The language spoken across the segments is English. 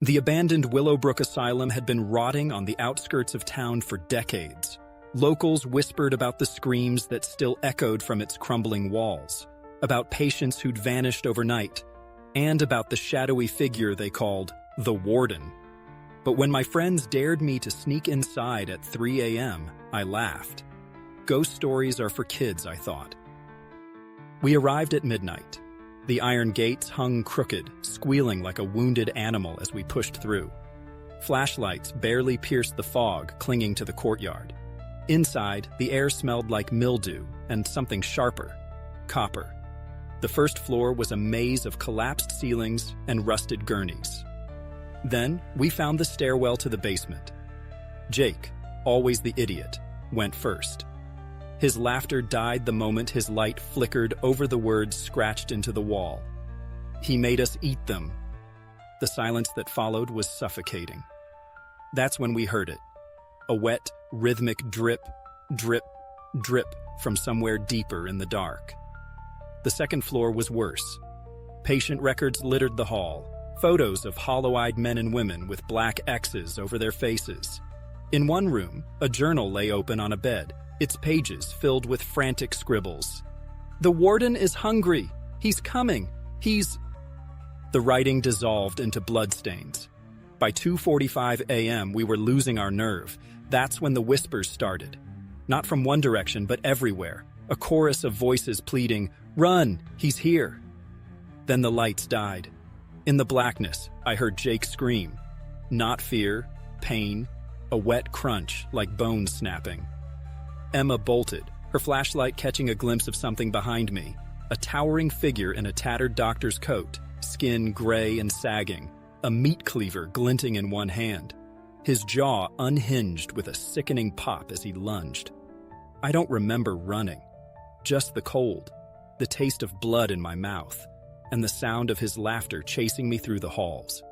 The abandoned Willowbrook Asylum had been rotting on the outskirts of town for decades. Locals whispered about the screams that still echoed from its crumbling walls, about patients who'd vanished overnight, and about the shadowy figure they called the Warden. But when my friends dared me to sneak inside at 3 a.m., I laughed. Ghost stories are for kids, I thought. We arrived at midnight. The iron gates hung crooked, squealing like a wounded animal as we pushed through. Flashlights barely pierced the fog clinging to the courtyard. Inside, the air smelled like mildew and something sharper, copper. The first floor was a maze of collapsed ceilings and rusted gurneys. Then, we found the stairwell to the basement. Jake, always the idiot, went first. His laughter died the moment his light flickered over the words scratched into the wall. He made us eat them. The silence that followed was suffocating. That's when we heard it. A wet, rhythmic drip, drip, drip from somewhere deeper in the dark. The second floor was worse. Patient records littered the hall, photos of hollow-eyed men and women with black X's over their faces. In one room, a journal lay open on a bed, its pages filled with frantic scribbles. "The Warden is hungry. He's coming. He's..." The writing dissolved into bloodstains. By 2:45 a.m., we were losing our nerve. That's when the whispers started. Not from one direction, but everywhere. A chorus of voices pleading, "Run! He's here!" Then the lights died. In the blackness, I heard Jake scream. Not fear, pain, a wet crunch like bones snapping. Emma bolted, her flashlight catching a glimpse of something behind me. A towering figure in a tattered doctor's coat, skin gray and sagging, a meat cleaver glinting in one hand. His jaw unhinged with a sickening pop as he lunged. I don't remember running, just the cold, the taste of blood in my mouth, and the sound of his laughter chasing me through the halls.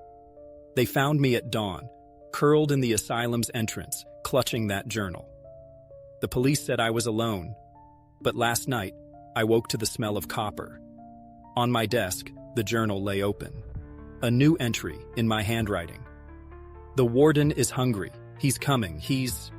They found me at dawn, curled in the asylum's entrance, clutching that journal. The police said I was alone, but last night, I woke to the smell of copper. On my desk, the journal lay open. A new entry in my handwriting. "The Warden is hungry. He's coming. He's..."